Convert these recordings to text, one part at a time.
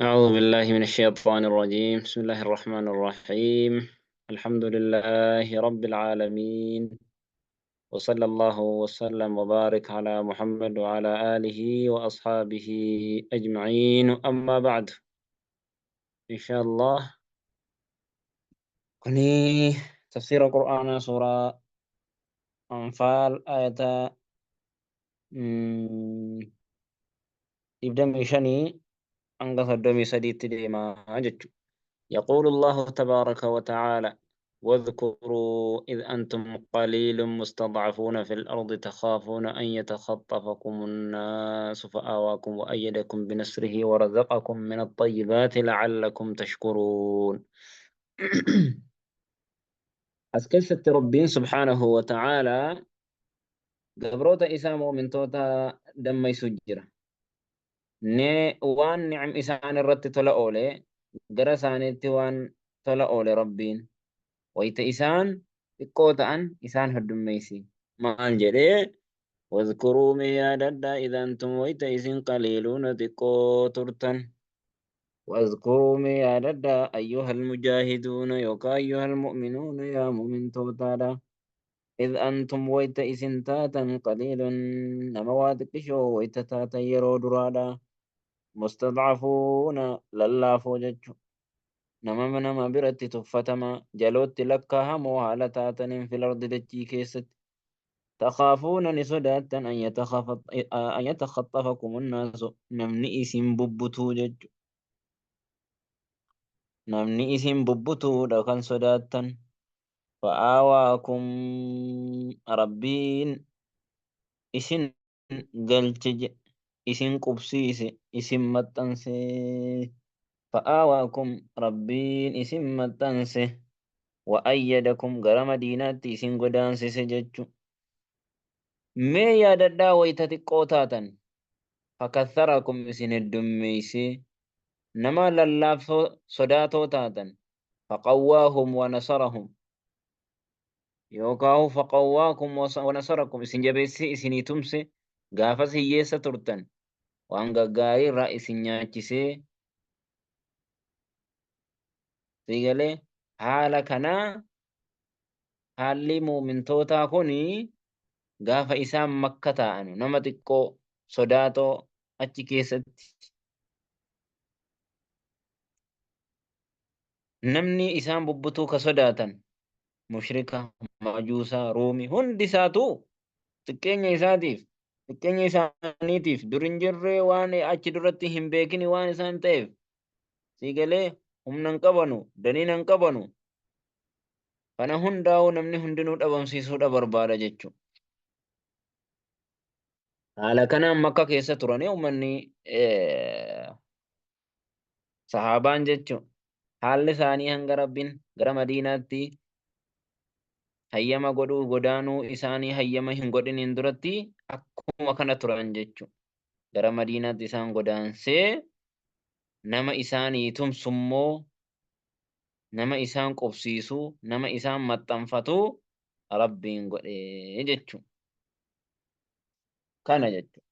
أعوذ بالله من الشيطان الرجيم. بسم الله الرحمن الرحيم. الحمد لله رب العالمين، وصلى الله وسلم وبارك على محمد وعلى آله وأصحابه أجمعين، أما بعد. إن شاء الله كني تفسير القرآن سورة أنفال آية يبدأ مشاني أنقذ الدمي سديد ديما جج. يقول الله تبارك وتعالى: واذكروا إذ أنتم قليل مستضعفون في الأرض تخافون أن يتخطفكم الناس فآواكم وأيدكم بنصره ورزقكم من الطيبات لعلكم تشكرون. أسكنت ربين سبحانه وتعالى قبروت إسامه من توتا دم يسجر وان نعم إسان الرت تلا أولي قرسانيتي وان تلا أولي ربين wayita isaan xiqqoo ta'an isaan heddummeeysi. Maal jedhee واذكروا من ياددا إذا أنتم ويت إذن قليلون xiqqoo turtan. واذكروا من ياددا أيها المجاهدون يوكا أيها المؤمنون يا مؤمن توتادا إذ أنتم ويت إذن تاتا قليل نمواتك شو ويت تاتا يرو درادا مستضعفون للا فوجج nama biratti tuffatama jalootti lakkaa'amoo haala taataniin fil ardi dachii keessatti takaafuuna ni sodaattan an yatakhaxafakum annaasu namni isin bubbutuu jechu namni isin bubbutuudha kan sodaattan fa'aawaakum rabbiin isin galche isin qubsiise isin maxxansee fa'aawaakum rabbiin isin maxxanse وأيدكم غرم ديناتي سين غدان سيسججو مي ياددا ويتتي قوتاتا فكثركم سين الدميسي نما للاف صداتو تاتا فقواهم ونصرهم يوكاو فقواكم ونصركم سين جبيسي سيني تمسي غافس هيسا ترتن وانغا غاري رئيس نياچسي سيغلي حالا كنا حالي مؤمن توتا كوني gaafa isaan makka ta'anu nama xiqqoo sodaatoo achi keessatti namni isaan bubbutuu ka sodaatan mushrika majuusaa ruumi hundi isaatu xiqqeenya isaatiif xiqqeenya isaaniitiif dur hin jirree waan achi duratti hin beekini waan isaan ta'eef siigalee humna hin qabanu daniina hin qabanu kana hundaa'u namni hundinuu dhabamsiisuudha barbaada jechuudha. Haala kanaan makka keessa turanii uummanni sahaabaan jechuun haalli isaanii hanga rabbiin gara madiinaatti hayyama godhuu godaanuu isaanii hayyama hin godhiniin duratti akkuma kana turan jechuudha. Gara madiinaatti isaan godaansee nama isaanii tumsummoo nama isaan qubsiisuu nama isaan maxxanfatuu rabbiin godhee jechuudha. Kana jechuudha.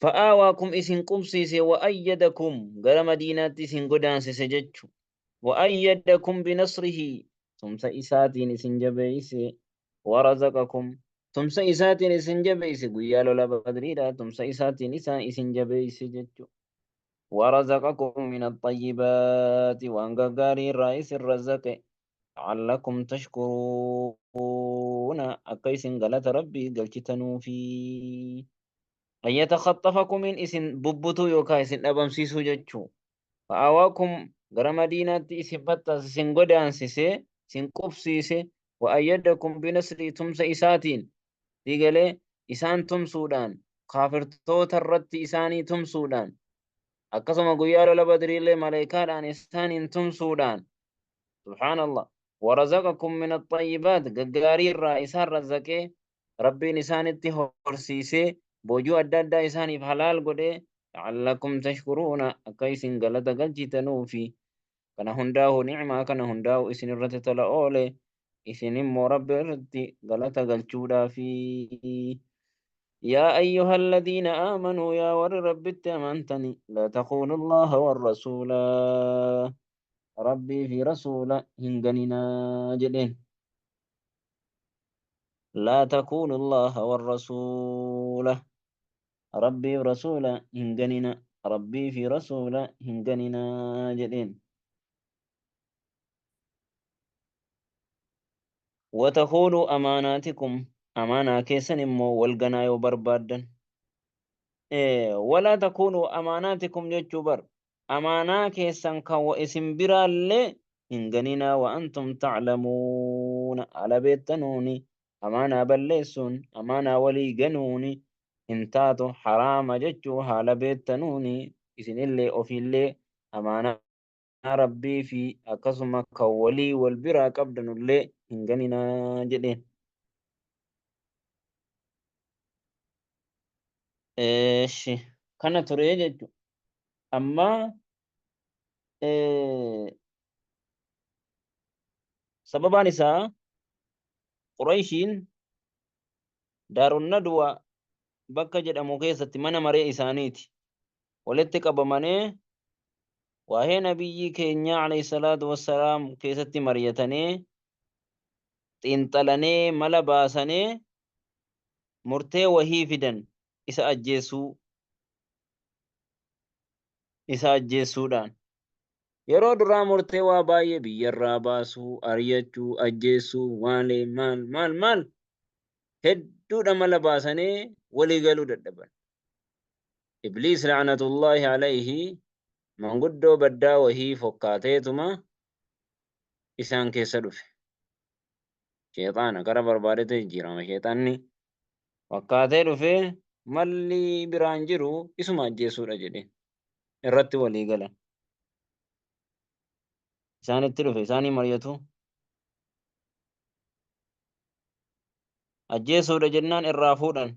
فآواكم إسن قبسيس وأيدكم غير مدينة إسن قدان سججو وأيدكم بنصره ثم سإساتين إسن جبيس ورزقكم ثم سإساتين إسن جبيس قيالو لبدريدا ثم سإساتين إسن جبيس ججو ورزقكم من الطيبات وأنقاري الرئيس الرزق لعلكم تشكرون أكيس غلط ربي قلتنو في أن يتخطفكم من إسن ببتو يوكا إسن أبم سيسو جتشو فأواكم غرا مدينة إسن بطا سن قدان سيسي سن قف سيسي وأيدكم بنصري تمس إساتين ديغلي إسان تم سودان خافر توت الرد إساني تم سودان أقسم قيال لبدري اللي ملائكان عن إسان تم سودان سبحان الله ورزقكم من الطيبات قاري الرئيسان رزقه ربي نسانتي هورسيسي بوجو أدادا إساني بحلال قده لعلكم تشكرون أكيسن غلطة قلجتنو في كان هنداه نعمة كان هنداه إسن الرتة لأولي إسن مو رب الرتي غلطة قلجودا في يا أيها الذين آمنوا يا ور رب أمنتني لا تخونوا الله والرسول ربي في رسول هنغننا جدين لا تكونوا الله والرسول ربي رسول هنغننا ربي في رسول هنغننا جدين وتخونوا أماناتكم أمانا كيسن مو والغنا يوبربادن إيه ولا تكونوا أماناتكم جتشبر أمانا كيسن كو اسم برالي هنغننا وأنتم تعلمون على بيتنوني أمانا بلسون أمانا ولي جنوني انتاتو حرام جتشو على بيتنوني إسن اللي أوفي اللي أمانا ربي في أكسما كولي والبرا قبدن اللي هنغننا جدين إيش كان تريد أما إيه سبب نساء قريشين دار الندوة بكا jedhamu keessatti mana maree isaaniiti walitti qabamanii waa'ee nabiyyi keenya alayhi salaatu wassalaam keessatti mari'atanii xiinxalanii mala baasanii murtee wahii fidan isa ajjeesuudhaan yeroo duraa murtee waa baay'ee biyyarraa baasuu ari'achuu ajjeesuu maal hedduudha mala baasanii walii galuu dadhaban ibliis la'natullaahi alayhi manguddoo baddaa wahii fokkaateetuma isaan keessa dhufe sheexaana gara barbaadete jijjiirama sheexanni fakkaatee dhufe malli biraan jiru isuma ajjeesuudha jedhe irratti walii galan isaanitti dhufe isaanii mari'atu ajjeesuudha jennaan irraa fuudhan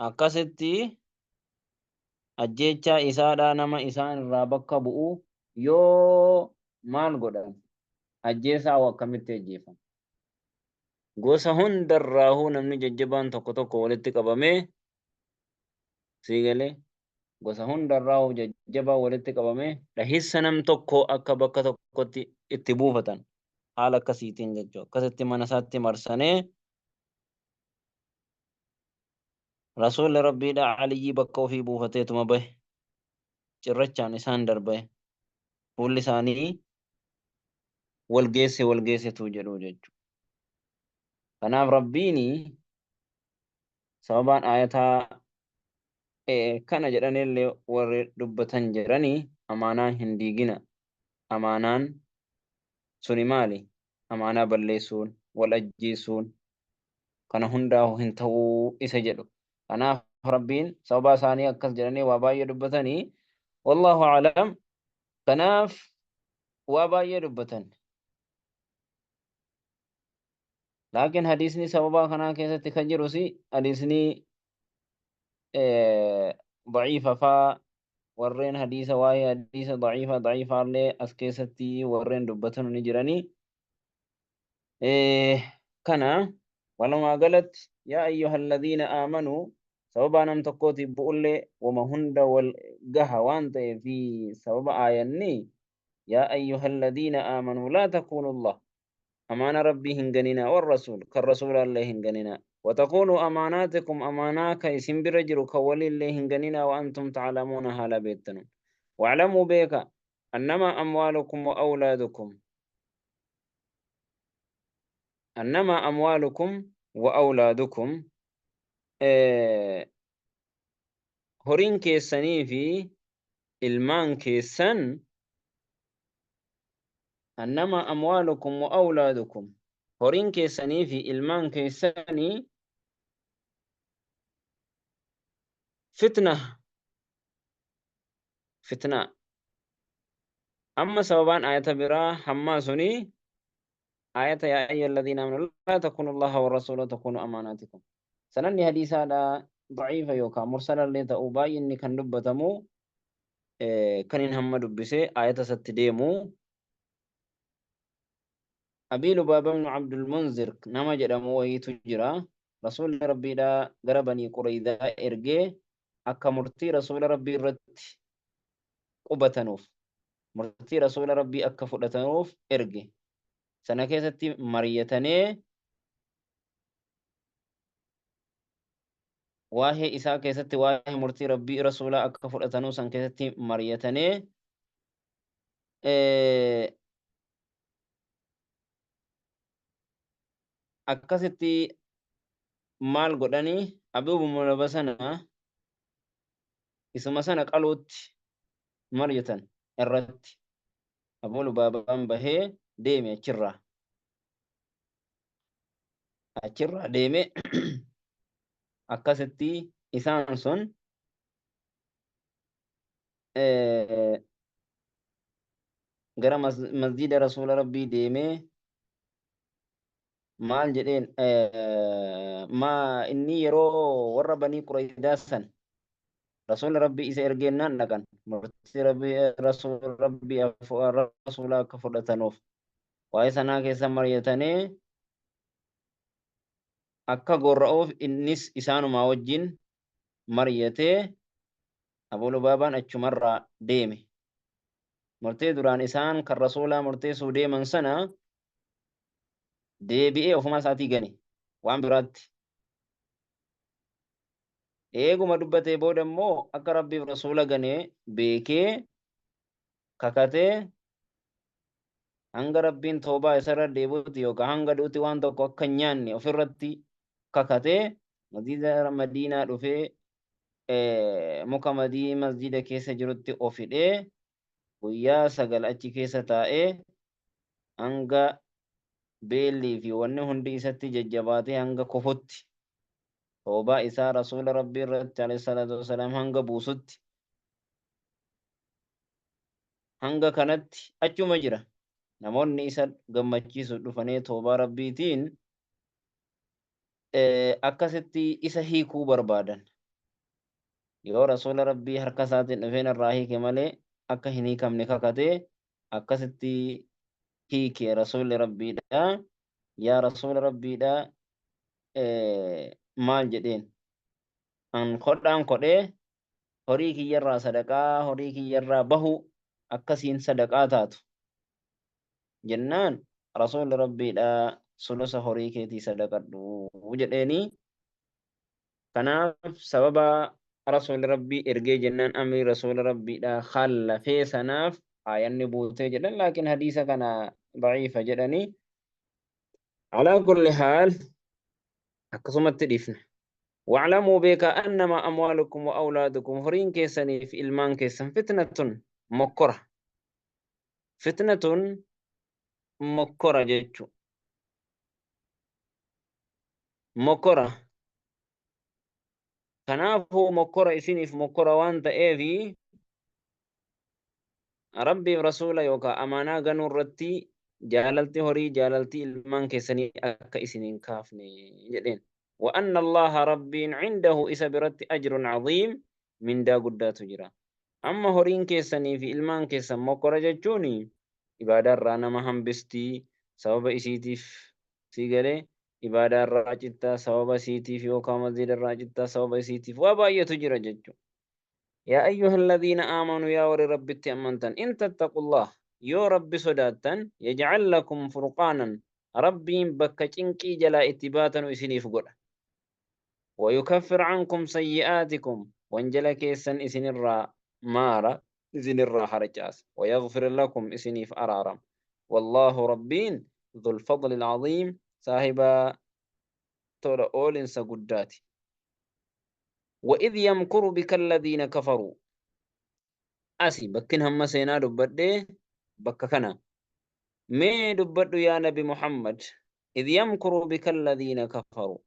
akkasitti ajjeechaa isaadhaa nama isaan irraa bakka bu'u yoo maal godhan ajjeesaa akkamitti ajjeefama gosa hundarraahuu namni jajjabaan tokko tokko walitti qabamee sii galee gosa hundarraahuu jajjabaa walitti qabamee dhahissa nam tokko akka bakka tokkotti itti buufatan haala akkasiitiin jechuu akkasitti mana isaatti marsanee rasuulli rabbiidha aliyyii bakka ofii buufateetuma bahe cirrachaan isaan darbaye fuulli isaanii walgeessetu jedhu jechuu kanaaf rabbiini sababaan ayataa kana jedhanillee warri dubbatan jedhanii amaanaa hin diigina amaanaan suni maali amaanaa balleessuun wal ajjeesuun kana hundaa hin ta'uu isa jedhu kanaaf rabbiin sababa isaanii akkas jedhanii waa baay'ee dubbatanii wallahu a'lam kanaaf waa baay'ee dubbatan laakiin hadiisni sababa kanaa keessatti kan jirus hadiisni ضعيفة warreen hadiisa waa'ee hadiisa daciifa illee as keessatti warreen dubbatan ni jiranii kana walumaa galatti yaa ayyuha alladhiina aamanuu sababa nam tokkootiif bu'ullee wama hunda wal gaha waan ta'ee fi sababa aayanni yaa ayyuha alladhiina aamanuu laa takuunu allah amaana rabbii hin ganina والرسول كالرسول الله hin ganina وتكونوا أماناتكم أماناك اسم برجر كولي الله هنغنينا وأنتم تعلمون هالا بيتنا واعلموا بك أنما أموالكم وأولادكم هورين كيساني في المان كيسان أنما أموالكم وأولادكم هورين كيساني في المان كيساني فتنة أما سببان آية برا حماسوني آية يا أيها الذين آمنوا لا تكونوا الله والرسول تكونوا أماناتكم سنني حديث هذا ضعيفة يوكا مرسل اللي تأوباي إني كان دبتمو كان هم دبسي آية ستديمو أبي لبابة بن عبد المنذر نما جدام ويتو جرا رسول ربي دا غربني قريدا إرجي أكا مرتي رسول ربي رت قبتنوف مرتي رسول ربي أكا فلتنوف إرجي سنة كيستي مريتني واهي إساء كيستي واهي مرتي ربي رسول أكا فلتنوف سنة كيستي مريتني akkasitti maal godhanii Abiibu Lubaba sana isuma sana qaluutti maryatan irratti Abuu Lubaabaan bahee deeme achirraa deeme akkasitti isaan sun gara masjida rasuula rabbii deemee maal jedheen inni yeroo warra banii Quraydaa san رسول ربي إذا إرجعنا نكن مرتي ربي رسول ربي رسولا كفر تنوف وإذا كيس مريتني أكا قرؤوف إنس إسانو ما وجين مريته أبو لبابان أتشمر ديمي مرتي دران إسان كالرسولا مرتي سودي من سنة ديبئي وفما ساتي غني وان برات eeguma dubbatee booda immoo akka rabbiif rasuula ganee beekee kakatee hanga rabbiin toobaa isarra deebuuti yookaan hanga duuti waan tokko akka hin nyaanne ofirratti kakatee madiinaa dhufee muka masjida keessa jirutti of hidhee guyyaa 9 achi keessa taa'ee hanga beellii fi wanni hundi isatti jajjabaatee hanga kofutti toobaa isaa rasuula rabbii irratti alayhi salaatu wasalaam hanga buusutti hanga kanatti achuma jira. Namoonni isa gammachiisu dhufanii toobaa rabbiitiin akkasitti isa hiikuu barbaadan. Yoo rasuula rabbii harka isaatiin dhufeen irraa hiike malee akka hin hiikamne kakatee akkasitti hiike rasuulli rabbiidha. Yaa rasuula rabbiidha maal jedheen an kodhaan kodhee horii kiyyarraa sadaqaa horii kiyyarraa bahu akkasiin sadaqaa taatu jennaan rasuulli rabbiidha sulusa horii keetii sadaqadhu jedheeni. Kanaaf sababa rasuulli rabbii ergee jennaan amri rasuulli rabbiidha khallafee sanaaf aayanni buutee jedhan laakiin hadiisa kana daciifa jedhanii alaa kulli haal akkasumatti dhiifna. واعلموا بك أنما أموالكم وأولادكم فرين كيسني في إلمان كيسن فتنة مكرة فتنة مكرة جيتشو مكرة كنافو مكرة إسيني في مكرة وانت إيفي ربي رسول يوكا أمانا غنو رتي جاللتي هوري جاللتي إلمان كيسني أكا إسينين كافني جدين وأن الله ربي عنده إسابرت أجر عظيم من دا قدات جرا أما هورين كيساني في إلمان كيسان مقرى جاتشوني إبادة رانا مهم بستي سبب إسيتيف سيغري إبادة راجتا سبب إسيتيف يوكا مزيد راجتا سبب إسيتيف واباية جرا جاتشو يا أيها الذين آمنوا يا ور ربي تأمنتن إن تتقوا الله يو ربي صداتن يجعل لكم فرقانا ربي بكتنكي جلا اتباتا وإسينيف قرأ ويكفر عنكم سيئاتكم وانجل كيسن إسن الرا مارا إسن الرا حرجاس ويغفر لكم إسنيف أرارم والله ربين ذو الفضل العظيم صاحب تولى أول سقداتي وإذ يمكر بك الذين كفروا أسي بكن هم سينا دبده بككنا مي دبده يا نبي محمد إذ يمكر بك الذين كفروا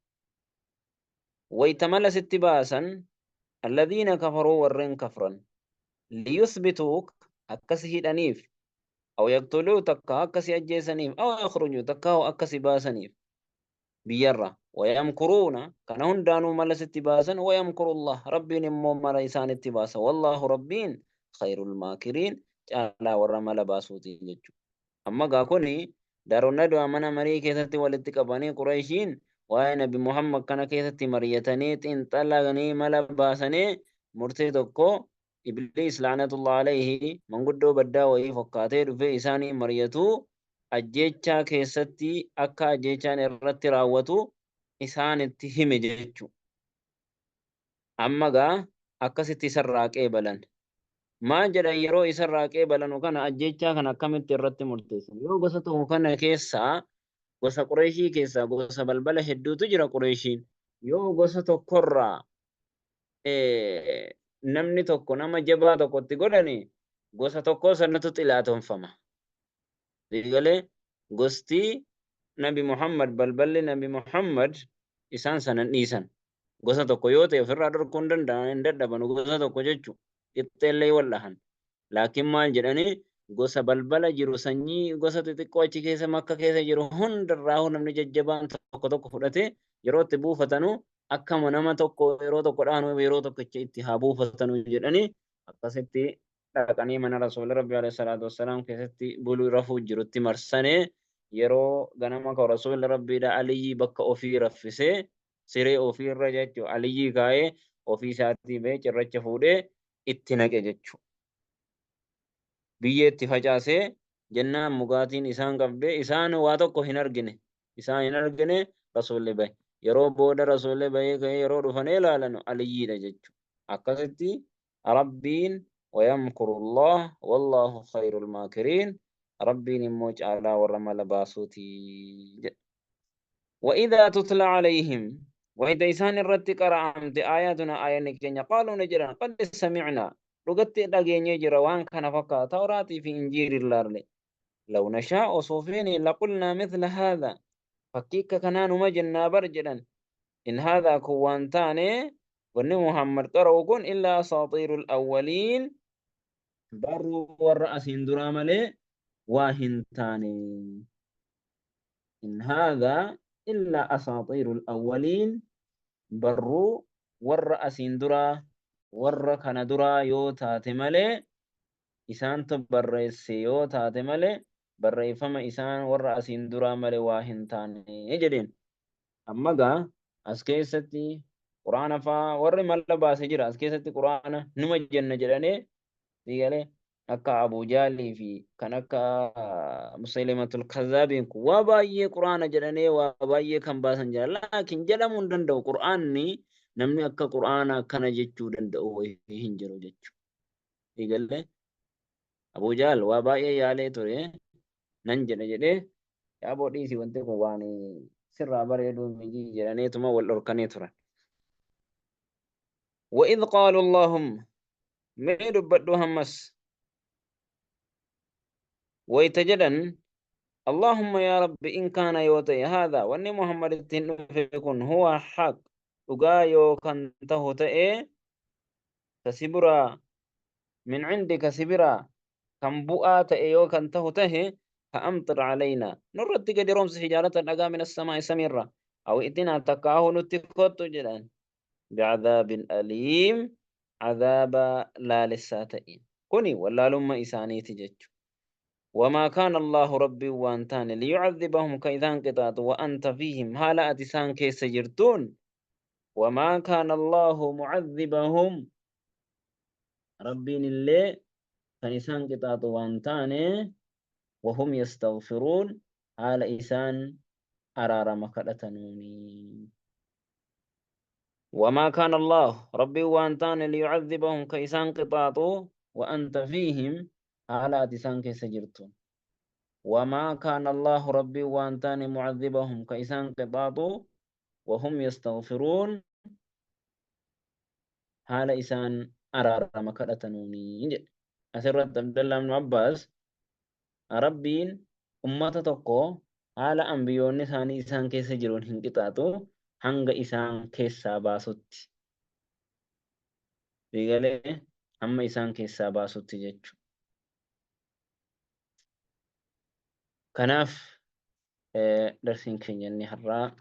ويتملس اتباسا الذين كفروا ورن كفرا ليثبتوك أكسي الأنيف أو يقتلوا تكا أكسي أجيسنيف أو يخرجوا تكا أكسي باسنيف بيرة ويمكرون كانهم دانوا ملس اتباسا ويمكر الله ربي نمو مليسان اتباسا والله ربين خير الماكرين جعلا ورمال باسوتي ججو أما قاكوني دارون ندو أمنا مري كيستي والاتقباني قريشين وأي نبي محمد كان كيستي مريتني تنطلقني ملا باسني مرتي تكو إبليس لعنة الله عليه من قدو بدا وي فقاتي في إساني مريتو أجيتشا كيستي أكا أجيتشا نرتي راوتو إسان اتهم جيتشو أما غا أكستي سراك إبلان ما جرى يرو إسراك إبلان وكان أجيتشا كان أكامت الرتي مرتيسن يو بسطو كان كيسا gosa Qureeshii keessaa gosa balbala hedduutu jira Qureeshiin. Yoo gosa tokkorraa namni tokko nama jabaa tokkotti godhani gosa tokko sanatu xilaatonfama. Digalee gosti Nabi Muhammad balballi Nabi Muhammad isaan sanan dhiisan. Gosa tokko yoo ta'e ofirraa dhorkuu hin danda'an hin dadhaban gosa tokko jechuudha. Qixxeellee wal'ahan. Laakiin maal jedhanii gosa balbala jiru sanyii gosa xixiqqoo achi keessa makka keessa jiru hundarraa namni jajjabaan tokko tokko fudhatee yeroo itti buufatanu akkama nama tokko yeroo tokko dhaanu yeroo tokkicha itti haa buufatanu jedhanii akkasitti dhaqanii mana rasuula rabbi alayhi salaatu wassalaam keessatti buluu rafuu jirutti marsanee yeroo ganama koo rasuula rabbiidha aliyyii bakka ofii raffisee siree ofii irra jechuudha aliyyii kaa'ee ofii isaatii bee cirracha fuudhee itti naqe jechuudha. Biyya itti facaasee jennaan mugaatiin isaan qabdee isaan waa tokko hin argine isaan hin argine rasuulli bahe yeroo booda rasuulli bahee ka'ee yeroo dhufanii ilaalan aliyyiidha jechuudha. Akkasitti rabbiin wayamkurullah wallahu khayrul maakiriin rabbiin immoo caalaa warra mala baasuuti jedha. وإذا تتلى عليهم وإذا إسان الرد قرأمت آياتنا آية نكتين قالوا نجرا قد سمعنا رغت دغيني جرا وان كان فكا توراتي في انجيل الله لو نشاء صوفين لقلنا مثل هذا فكيك كنان مجنا برجلا ان هذا كوانتاني ون محمد قرؤكن الا اساطير الاولين بروا والراس درامله واهنتاني ان هذا الا اساطير الاولين بروا والراس درا warra kana duraa yoo taate malee isaantu barreesse yoo taate malee barreeffama isaan warra asiin duraa malee waa hin taane jedheen. Amma gaa as keessatti quraana faa warri malla baase jira as keessatti quraana numa jenna jedhanii digalee akka Abu Jaalii fi kan akka Musaylimatul Kazzaabiin kun waa baay'ee quraana jedhanii waa baay'ee kan baasan jira laakiin jedhamuu hin danda'u quraanni namni akka quraana akkana jechuu danda'u hin jiru jechuudha. Digalee Abu Jaal waa baay'ee yaalee ture nan jedha jedhee yaa boodhiisi wanti kun waan sirraa bareeduu miti jedhaneetuma wal dhorkanii turan. وإذ قالوا اللهم ما دبدو همس ويتجدن اللهم يا رب إن كان يوتي هذا وأن محمد التنفقون هو حق أغايو كان تهوتئ كسبرا من عندك سبرا كم بؤات أيو كان تهوته فأمطر علينا نرد قد رمز حجارة أقا من السماء سميرة أو إتنا تكاه نتكوت جلان بعذاب أليم عذاب لا للساتئين كوني ولا لما إساني تجج وما كان الله ربي وانتان ليعذبهم كيدان قطات وأنت فيهم هالا أتسان كي سجرتون وما كان الله معذبهم ربي اللي كنسان قطات وانتان وهم يستغفرون على إسان أرار مكرتنوني وما كان الله ربي وانتان ليعذبهم كيسان قطاطو وأنت فيهم على أتسان كي سجرتون وما كان الله ربي وانتان معذبهم كيسان قطاطو وهم يستغفرون على إسان أرار مكرتنوني أسرت عبد الله بن عباس ربين أمة تقو على أنبيون ثاني إسان كي سجرون هنقطاطو hanga isaan keessaa baasutti digalee amma isaan keessaa baasutti jechuudha. Kanaaf darsiin keenya inni har'aa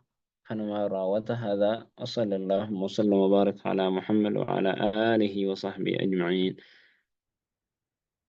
kanuma raawwata hada wa sallallahu wa sallam wa barak ala Muhammad wa ala alihi wa sahbihi ajma'in.